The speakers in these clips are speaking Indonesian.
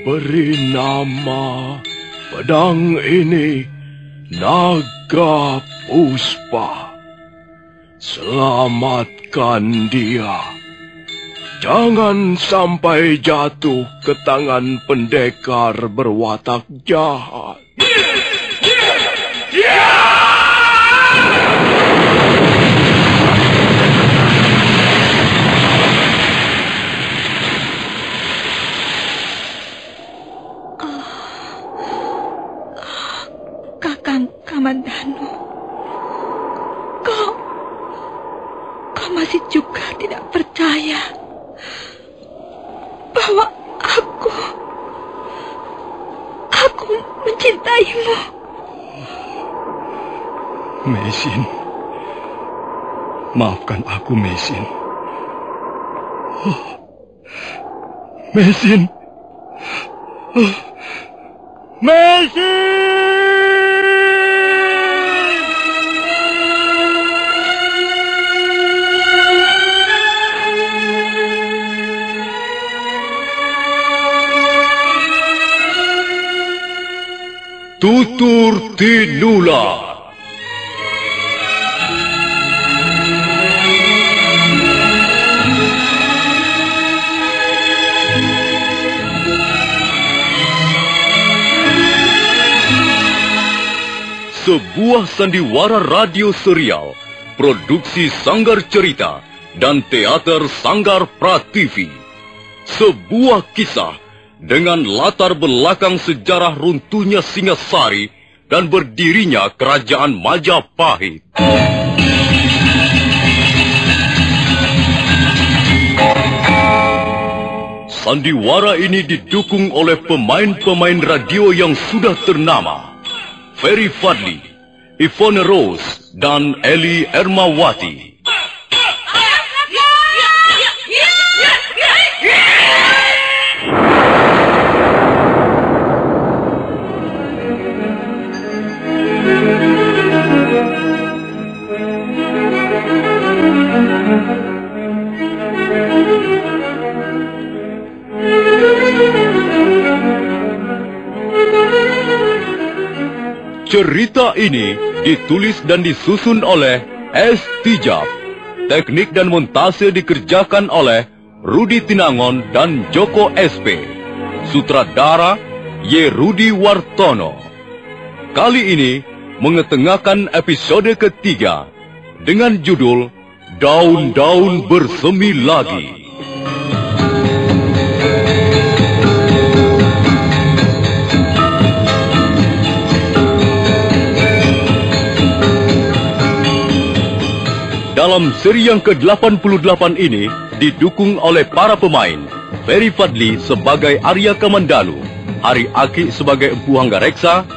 Beri nama pedang ini Naga Puspa. Selamatkan dia. Jangan sampai jatuh ke tangan pendekar berwatak jahat. Kakang Kamandanu, kau masih juga tidak percaya bahwa aku mencintaimu. Mesin, maafkan aku, Mesin. Mesin, Mesin. Tutur Tinular. Sebuah sandiwara radio serial, produksi Sanggar Cerita dan teater Sanggar Prativi. Sebuah kisah dengan latar belakang sejarah runtuhnya Singasari dan berdirinya Kerajaan Majapahit. Sandiwara ini didukung oleh pemain-pemain radio yang sudah ternama. Ferry Fadli, Yvonne Rose, dan Eli Ermawati. Cerita ini ditulis dan disusun oleh S. Tijab. Teknik dan montase dikerjakan oleh Rudi Tinangon dan Joko SP. Sutradara Y. Rudi Wartono. Kali ini mengetengahkan episode ketiga dengan judul Daun-Daun Bersemi Lagi. Dalam seri yang ke-88 ini didukung oleh para pemain Ferry Fadli sebagai Arya Kamandanu, Hari Aki sebagai Empu Hanggareksa,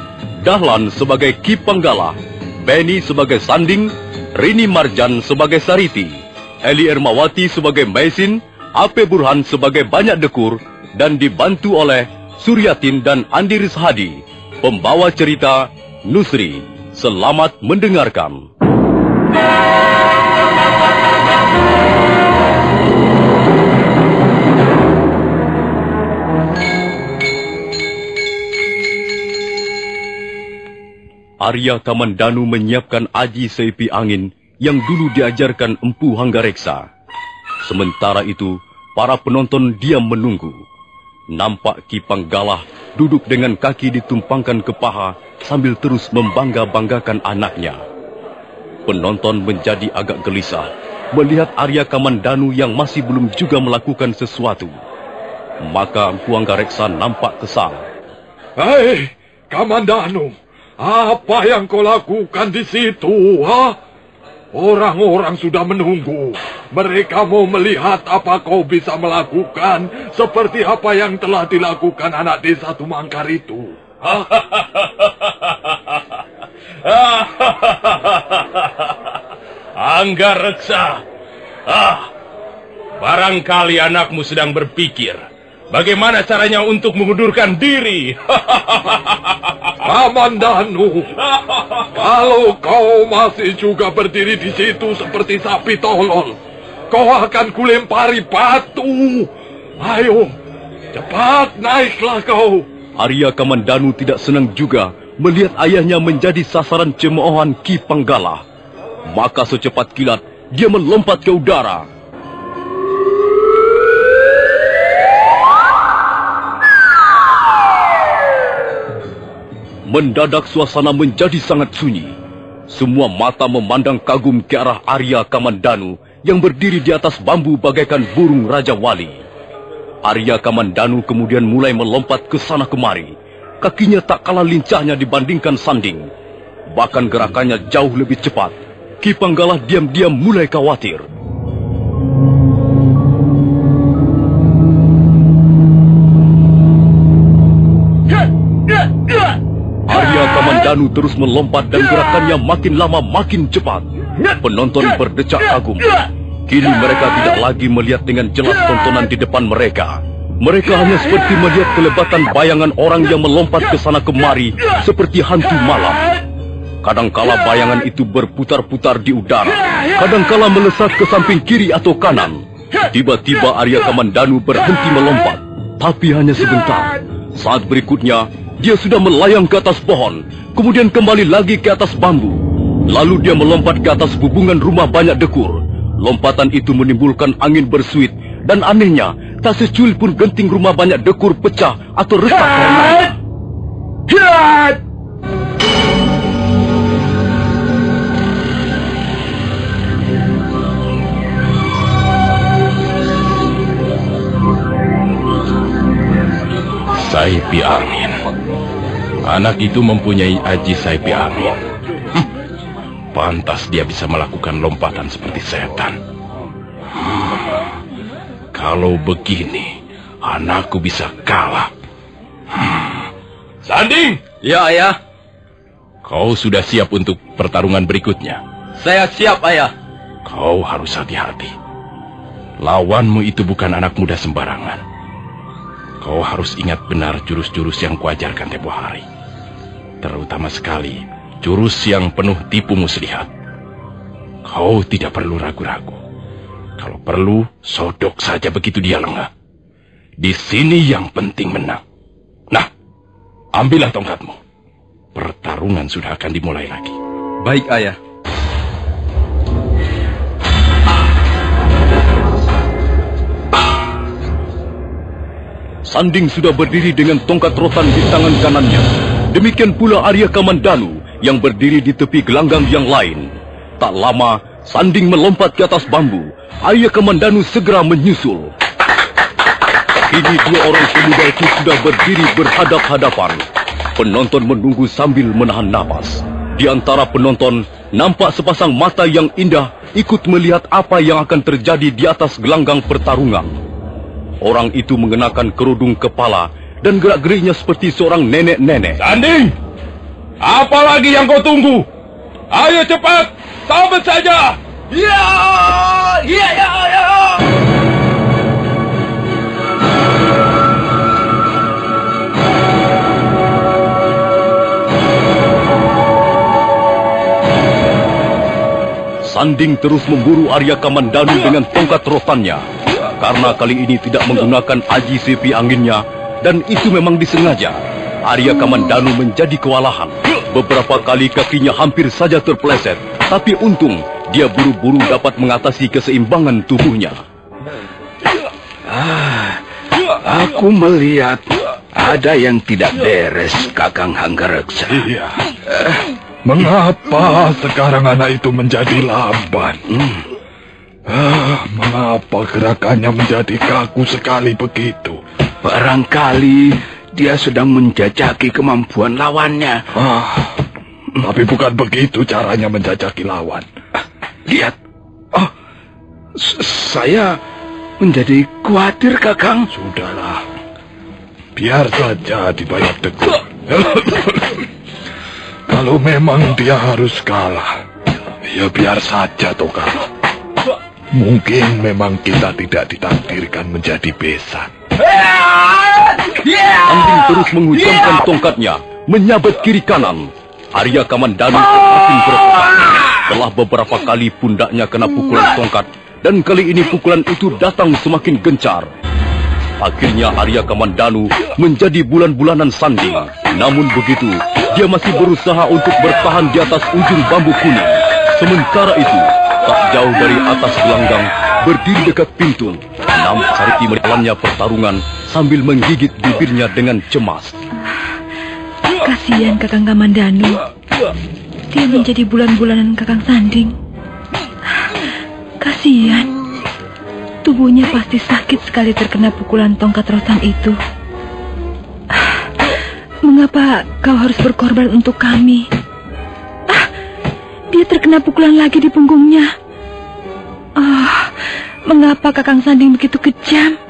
Dahlan sebagai Ki Panggala, Benny sebagai Sanding, Rini Marjan sebagai Sariti, Eli Ermawati sebagai Mesin, Ape Burhan sebagai Banyak Dekur, dan dibantu oleh Suryatin dan Andi Rizhadi. Pembawa cerita Nusri. Selamat mendengarkan. Arya Kamandanu menyiapkan aji seipi angin yang dulu diajarkan Empu Hanggareksa. Sementara itu, para penonton diam menunggu. Nampak Ki Panggala duduk dengan kaki ditumpangkan ke paha sambil terus membangga-banggakan anaknya. Penonton menjadi agak gelisah melihat Arya Kamandanu yang masih belum juga melakukan sesuatu. Maka Empu Hanggareksa nampak kesal. Hei, Kamandanu, apa yang kau lakukan di situ, ha? Orang-orang sudah menunggu. Mereka mau melihat apa kau bisa melakukan, seperti apa yang telah dilakukan anak desa Tumangkar itu. Hanggareksa, barangkali anakmu sedang berpikir bagaimana caranya untuk mengundurkan diri. Kamandanu, kalau kau masih juga berdiri di situ seperti sapi tolol, kau akan kulempari batu. Ayo, Cepat naiklah kau. Arya Kamandanu tidak senang juga melihat ayahnya menjadi sasaran cemoohan Ki Panggala. Maka secepat kilat dia melompat ke udara. Mendadak suasana menjadi sangat sunyi. Semua mata memandang kagum ke arah Arya Kamandanu yang berdiri di atas bambu bagaikan burung Raja Wali. Arya Kamandanu kemudian mulai melompat ke sana kemari. Kakinya tak kalah lincahnya dibandingkan Sanding. Bahkan gerakannya jauh lebih cepat. Ki Panggala diam-diam mulai khawatir. Arya Kamandanu terus melompat dan gerakannya makin lama makin cepat. Penonton berdecak kagum. Kini mereka tidak lagi melihat dengan jelas tontonan di depan mereka. Mereka hanya seperti melihat kelebatan bayangan orang yang melompat ke sana kemari seperti hantu malam. Kadangkala bayangan itu berputar-putar di udara, kadangkala melesat ke samping kiri atau kanan. Tiba-tiba Arya Kamandanu berhenti melompat, tapi hanya sebentar. Saat berikutnya, dia sudah melayang ke atas pohon, kemudian kembali lagi ke atas bambu. Lalu dia melompat ke atas bubungan rumah banyak dekur. Lompatan itu menimbulkan angin bersuit, dan anehnya, tak secuil pun genting rumah banyak dekur pecah atau retak karenanya. Saipi angin. Anak itu mempunyai aji saipi angin. Pantas dia bisa melakukan lompatan seperti setan. Kalau begini, anakku bisa kalah. Sanding! Ya, Ayah. Kau sudah siap untuk pertarungan berikutnya? Saya siap, Ayah. Kau harus hati-hati. Lawanmu itu bukan anak muda sembarangan. Kau harus ingat benar jurus-jurus yang kuajarkan tempo hari. Terutama sekali jurus yang penuh tipu muslihat. Kau tidak perlu ragu-ragu. Kalau perlu, sodok saja begitu dia lengah. Di sini yang penting menang. Nah, ambillah tongkatmu. Pertarungan sudah akan dimulai lagi. Baik, Ayah. Sanding sudah berdiri dengan tongkat rotan di tangan kanannya. Demikian pula Arya Kamandanu yang berdiri di tepi gelanggang yang lain. Tak lama, Sanding melompat ke atas bambu. Arya Kamandanu segera menyusul. Kini dua orang pemuda itu sudah berdiri berhadap-hadapan. Penonton menunggu sambil menahan napas. Di antara penonton, nampak sepasang mata yang indah ikut melihat apa yang akan terjadi di atas gelanggang pertarungan. Orang itu mengenakan kerudung kepala dan gerak-geriknya seperti seorang nenek-nenek. Sanding! Apa lagi yang kau tunggu? Ayo cepat, sabet saja! Ya! Ya, ya, ya! Sanding terus memburu Arya Kamandanu dengan tongkat rotannya. Karena kali ini tidak menggunakan aji sepi anginnya, dan itu memang disengaja. Arya Kamandanu menjadi kewalahan. Beberapa kali kakinya hampir saja terpeleset, tapi untung dia buru-buru dapat mengatasi keseimbangan tubuhnya. Aku melihat ada yang tidak beres, Kakang Hanggareksa. Iya. Mengapa sekarang anak itu menjadi lamban? Mengapa gerakannya menjadi kaku sekali begitu? Barangkali dia sedang menjajaki kemampuan lawannya. Tapi bukan begitu caranya menjajaki lawan. Lihat. Saya menjadi khawatir, Kakang. Sudahlah. Biar saja dibayar tegur. Kalau memang dia harus kalah, ya biar saja toh kalah. Mungkin memang kita tidak ditakdirkan menjadi besan. Sanding terus menghujamkan tongkatnya, menyabet kiri kanan. Arya Kamandanu semakin berpegang. Setelah beberapa kali pundaknya kena pukulan tongkat, dan kali ini pukulan itu datang semakin gencar. Akhirnya Arya Kamandanu menjadi bulan-bulanan Sanding. Namun begitu, dia masih berusaha untuk bertahan di atas ujung bambu kuning. Sementara itu, tak jauh dari atas gelanggang, berdiri dekat pintu, Sariti melawannya pertarungan sambil menggigit bibirnya dengan cemas. Kasihan Kakang Kamandanu. Dia menjadi bulan-bulanan Kakang Sanding. Kasihan. Tubuhnya pasti sakit sekali terkena pukulan tongkat rotan itu. Mengapa kau harus berkorban untuk kami? Dia terkena pukulan lagi di punggungnya. Mengapa Kakang Sanding begitu kejam?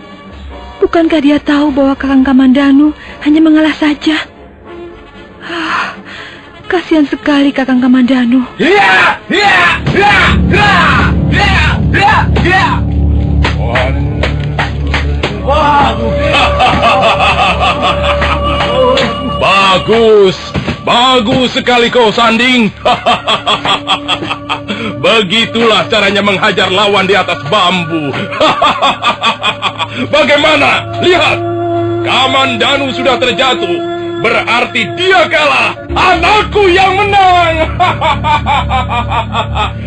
Bukankah dia tahu bahwa Kakang Kamandanu hanya mengalah saja? Kasihan sekali Kakang Kamandanu. Bagus sekali kau, Sanding. Begitulah caranya menghajar lawan di atas bambu. Bagaimana? Lihat, Kamandanu sudah terjatuh. Berarti dia kalah. Anakku yang menang.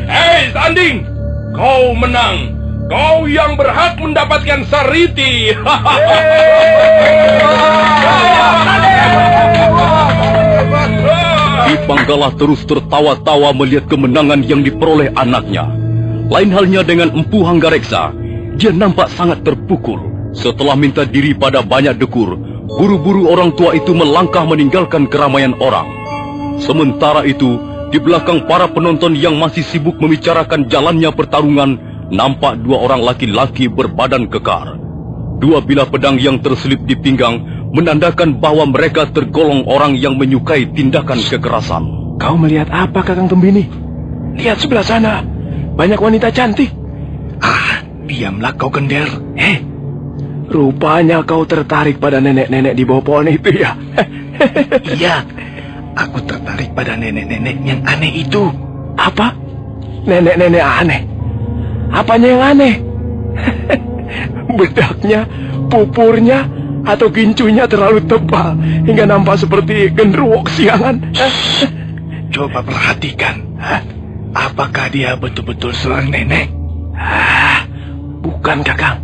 Hei, Sanding, kau menang. Kau yang berhak mendapatkan Sariti. Kipanggala terus tertawa-tawa melihat kemenangan yang diperoleh anaknya. Lain halnya dengan Empu Hanggareksa, dia nampak sangat terpukul. Setelah minta diri pada banyak dekur, buru-buru orang tua itu melangkah meninggalkan keramaian orang. Sementara itu, di belakang para penonton yang masih sibuk membicarakan jalannya pertarungan, nampak dua orang laki-laki berbadan kekar. Dua bilah pedang yang terselip di pinggang menandakan bahwa mereka tergolong orang yang menyukai tindakan kekerasan. Kau melihat apa, Kakang Tembini? Lihat sebelah sana. Banyak wanita cantik. Diamlah kau, Gender. Rupanya kau tertarik pada nenek-nenek di bawah pohon itu ya? Iya, aku tertarik pada nenek-nenek yang aneh itu. Apa? Nenek-nenek aneh? Apanya yang aneh? Bedaknya, pupurnya, atau gincunya terlalu tebal hingga nampak seperti genderuwo siangan. Coba perhatikan. Apakah dia betul-betul seorang nenek? Bukan, Kakang.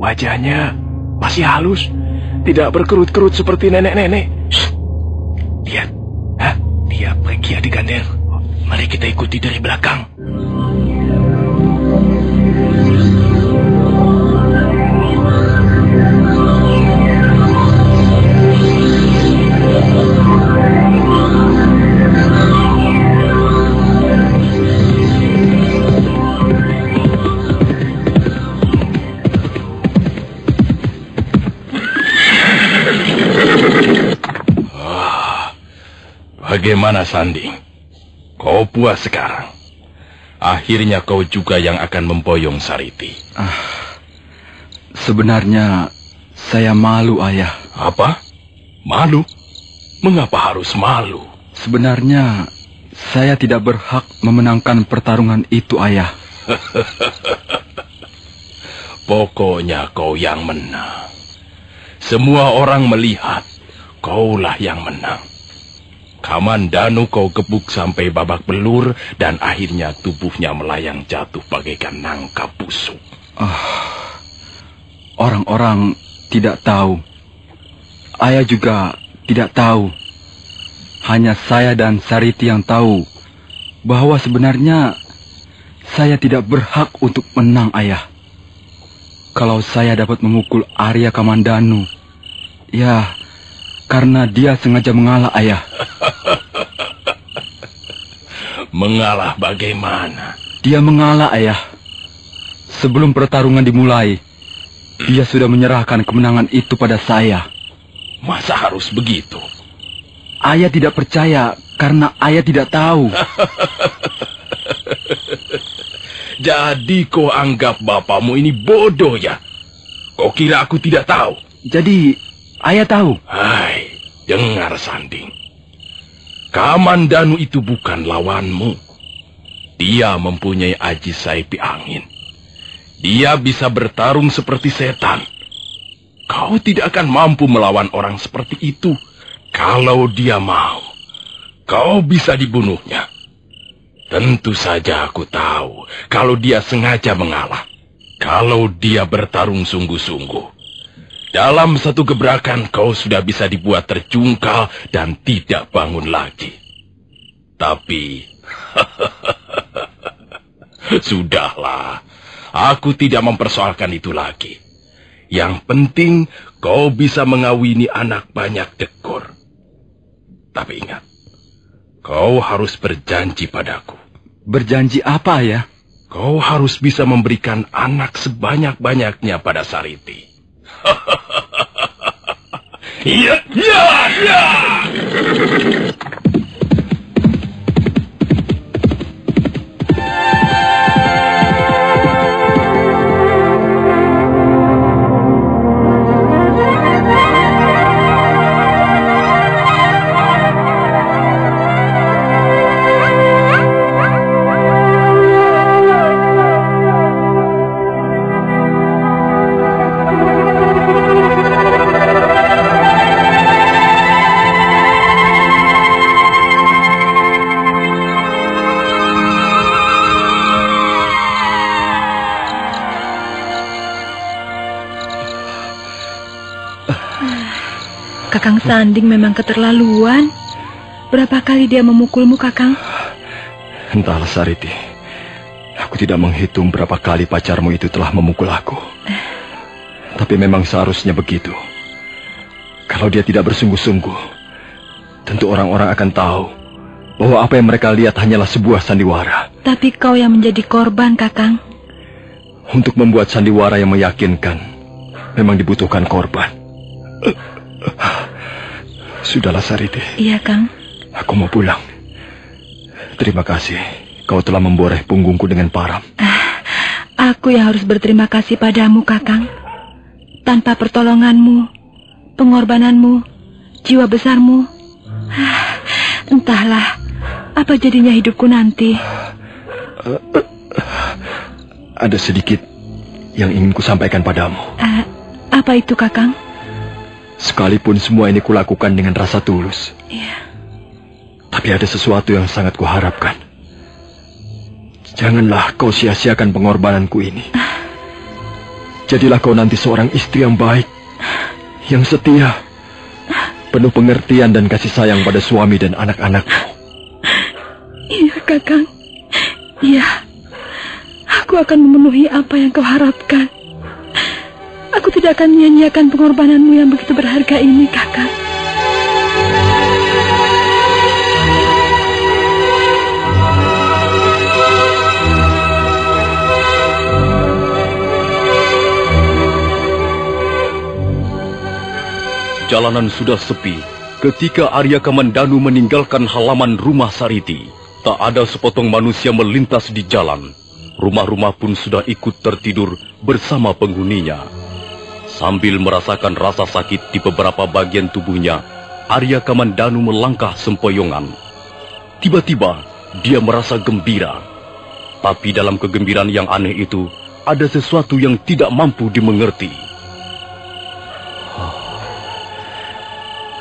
Wajahnya masih halus, tidak berkerut-kerut seperti nenek-nenek. Lihat, dia pergi adik Gender. Mari kita ikuti dari belakang. Bagaimana, Sanding? Kau puas sekarang? Akhirnya kau juga yang akan memboyong Sariti. Sebenarnya saya malu, Ayah. Apa? Malu? Mengapa harus malu? Sebenarnya saya tidak berhak memenangkan pertarungan itu, Ayah. Pokoknya kau yang menang. Semua orang melihat kaulah yang menang. Kamandanu kau gebuk sampai babak belur dan akhirnya tubuhnya melayang jatuh bagaikan nangka busuk. Orang-orang tidak tahu. Ayah juga tidak tahu. Hanya saya dan Sariti yang tahu bahwa sebenarnya saya tidak berhak untuk menang, Ayah. Kalau saya dapat memukul Arya Kamandanu, ya karena dia sengaja mengalah, Ayah. Mengalah bagaimana? Dia mengalah, Ayah. Sebelum pertarungan dimulai, dia sudah menyerahkan kemenangan itu pada saya. Masa harus begitu? Ayah tidak percaya karena ayah tidak tahu. Jadi kau anggap bapakmu ini bodoh ya? Kau kira aku tidak tahu? Jadi ayah tahu? Hai, dengar Sanding. Kamandanu itu bukan lawanmu. Dia mempunyai aji saipi angin. Dia bisa bertarung seperti setan. Kau tidak akan mampu melawan orang seperti itu. Kalau dia mau, kau bisa dibunuhnya. Tentu saja aku tahu kalau dia sengaja mengalah. Kalau dia bertarung sungguh-sungguh. Dalam satu gebrakan kau sudah bisa dibuat terjungkal dan tidak bangun lagi. Tapi, sudahlah. Aku tidak mempersoalkan itu lagi. Yang penting kau bisa mengawini anak banyak dekor. Tapi ingat, kau harus berjanji padaku. Berjanji apa ya? Kau harus bisa memberikan anak sebanyak-banyaknya pada Sariti. Iya, iya, iya. Kakang Sanding memang keterlaluan. Berapa kali dia memukulmu, Kakang? Entahlah, Sariti. Aku tidak menghitung berapa kali pacarmu itu telah memukul aku. Tapi memang seharusnya begitu. Kalau dia tidak bersungguh-sungguh, tentu orang-orang akan tahu bahwa apa yang mereka lihat hanyalah sebuah sandiwara. Tapi kau yang menjadi korban, Kakang. Untuk membuat sandiwara yang meyakinkan, memang dibutuhkan korban. Sudahlah, Sariti. Iya, Kang. Aku mau pulang. Terima kasih. Kau telah memboreh punggungku dengan parang. Aku yang harus berterima kasih padamu, Kakang. Tanpa pertolonganmu, pengorbananmu, jiwa besarmu, entahlah apa jadinya hidupku nanti. Ada sedikit yang ingin kusampaikan padamu. Apa itu, Kakang? Sekalipun semua ini kulakukan dengan rasa tulus. Iya. Tapi ada sesuatu yang sangat kuharapkan. Janganlah kau sia-siakan pengorbananku ini. Jadilah kau nanti seorang istri yang baik, yang setia, penuh pengertian dan kasih sayang pada suami dan anak-anakmu. Iya, Kakang. Iya. Aku akan memenuhi apa yang kau harapkan. Aku tidak akan menyia-nyiakan pengorbananmu yang begitu berharga ini, Kakang. Jalanan sudah sepi ketika Arya Kamandanu meninggalkan halaman rumah Sariti. Tak ada sepotong manusia melintas di jalan. Rumah-rumah pun sudah ikut tertidur bersama penghuninya. Sambil merasakan rasa sakit di beberapa bagian tubuhnya, Arya Kamandanu melangkah sempoyongan. Tiba-tiba, dia merasa gembira. Tapi dalam kegembiraan yang aneh itu, ada sesuatu yang tidak mampu dimengerti.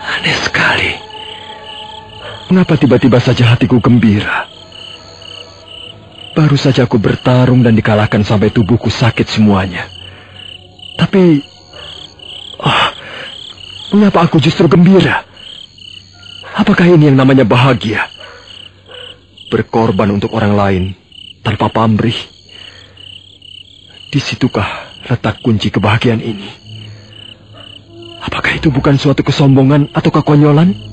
Aneh sekali. Mengapa tiba-tiba saja hatiku gembira? Baru saja aku bertarung dan dikalahkan sampai tubuhku sakit semuanya. Tapi, mengapa aku justru gembira? Apakah ini yang namanya bahagia? Berkorban untuk orang lain tanpa pamrih. Di situkah letak kunci kebahagiaan ini? Apakah itu bukan suatu kesombongan atau kekonyolan?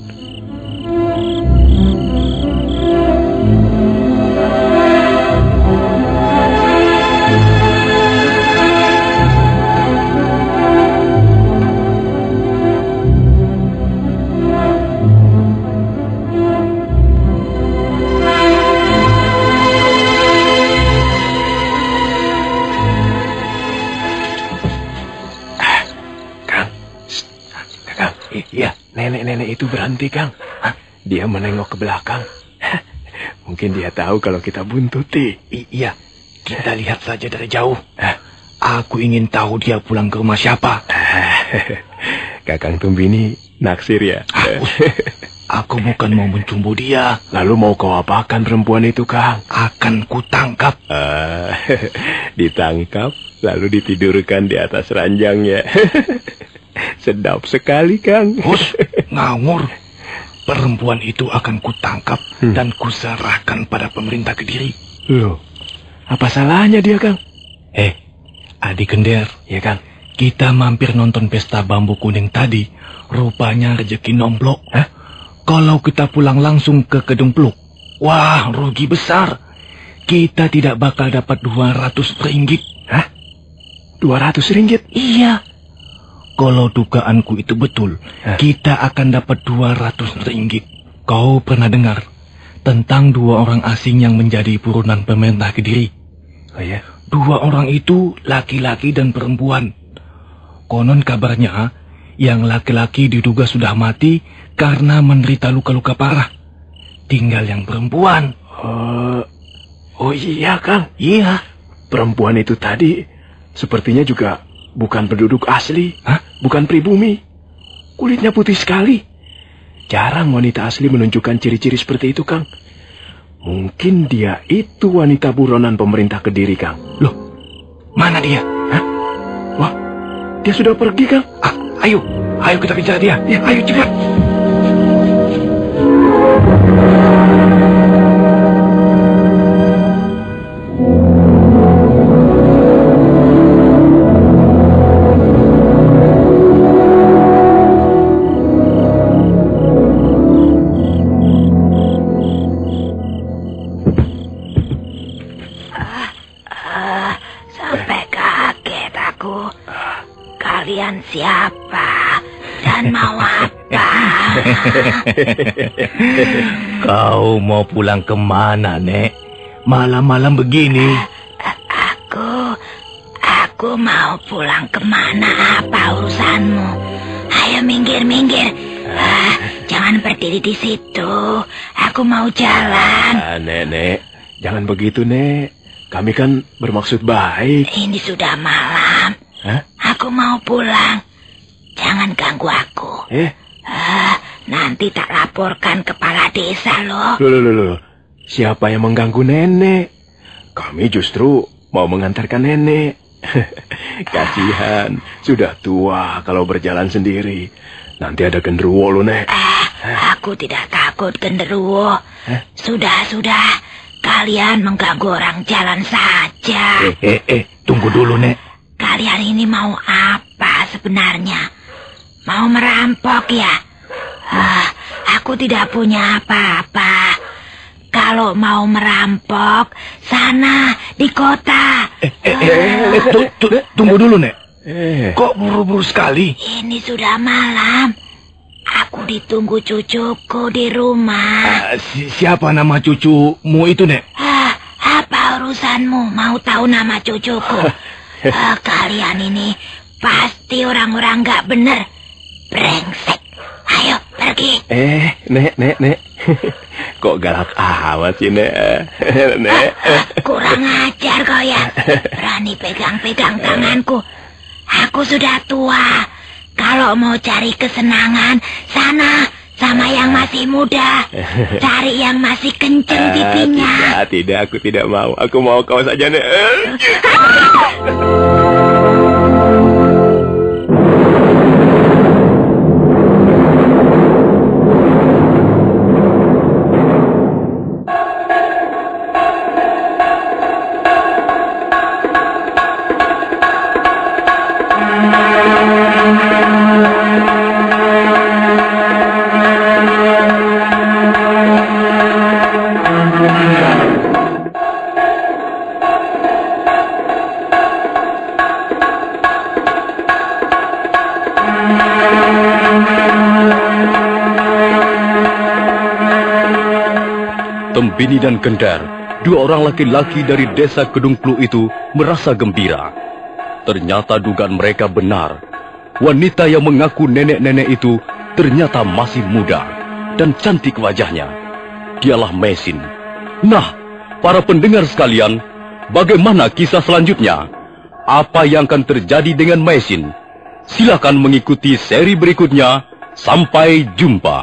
Iya, nenek-nenek itu berhenti, Kang. Dia menengok ke belakang. Mungkin dia tahu kalau kita buntuti. Iya, kita lihat saja dari jauh. Aku ingin tahu dia pulang ke rumah siapa. Kakang Tumbini naksir ya? Aku bukan mau mencumbu dia. Lalu mau kau apakan perempuan itu, Kang? Akan kutangkap. Ditangkap, lalu ditidurkan di atas ranjangnya. Sedap sekali, Kang. Hus, ngawur. Perempuan itu akan kutangkap dan kuserahkan pada pemerintah Kediri. Loh, apa salahnya dia, Kang? Adik Gender, Ya, Kang. kita mampir nonton pesta bambu kuning tadi. Rupanya rezeki nomplok. Kalau kita pulang langsung ke Kedung Pluk, wah, rugi besar. Kita tidak bakal dapat 200 ringgit. 200 ringgit? Iya. Kalau dugaanku itu betul, kita akan dapat 200 ringgit. Kau pernah dengar tentang 2 orang asing yang menjadi buronan pemerintah Kediri? Oh ya? 2 orang itu laki-laki dan perempuan. Konon kabarnya, yang laki-laki diduga sudah mati karena menderita luka-luka parah. Tinggal yang perempuan. Oh iya, Kang. Iya. Perempuan itu tadi sepertinya juga bukan penduduk asli. Bukan pribumi. Kulitnya putih sekali. Jarang wanita asli menunjukkan ciri-ciri seperti itu, Kang. Mungkin dia itu wanita buronan pemerintah Kediri, Kang. Loh, mana dia? Wah, dia sudah pergi, Kang. Ayo kita kejar dia. Ya, ayo cepat. Sampai kaget aku. Kalian siapa dan mau apa? Kau mau pulang kemana, Nek? Malam-malam begini. Aku mau pulang kemana? Apa urusanmu? Ayo minggir. Jangan berdiri di situ. Aku mau jalan. Nek, jangan begitu, Nek. Kami kan bermaksud baik. Ini sudah malam. Aku mau pulang. Jangan ganggu aku. Nanti tak laporkan kepala desa loh. Loh. Siapa yang mengganggu nenek? Kami justru mau mengantarkan nenek. Kasihan, sudah tua kalau berjalan sendiri. Nanti ada genderuwo loh, Nek. Aku tidak takut genderuwo. Sudah. Kalian mengganggu orang jalan saja. Tunggu dulu, Nek. Kalian ini mau apa sebenarnya? Mau merampok ya? Aku tidak punya apa-apa. Kalau mau merampok, sana di kota. Tunggu dulu, Nek. Kok buru-buru sekali? Ini sudah malam. Aku ditunggu cucuku di rumah. Siapa nama cucumu itu, Nek? Apa urusanmu mau tahu nama cucuku? Kalian ini pasti orang-orang gak bener. Brengsek. Ayo, pergi. Nek. Kok galak amat sih, Nek? Nek. Kurang ajar kau ya. Berani pegang-pegang tanganku. Aku sudah tua. Kalau mau cari kesenangan, sana sama yang masih muda. Cari yang masih kenceng pipinya. Tidak, aku tidak mau. Aku mau kau saja, Nek. Tembini dan Gender, 2 orang laki-laki dari desa Kedung Pluk itu merasa gembira. Ternyata dugaan mereka benar. Wanita yang mengaku nenek-nenek itu ternyata masih muda dan cantik wajahnya. Dialah Mesin. Nah, para pendengar sekalian, bagaimana kisah selanjutnya? Apa yang akan terjadi dengan Mesin? Silakan mengikuti seri berikutnya. Sampai jumpa.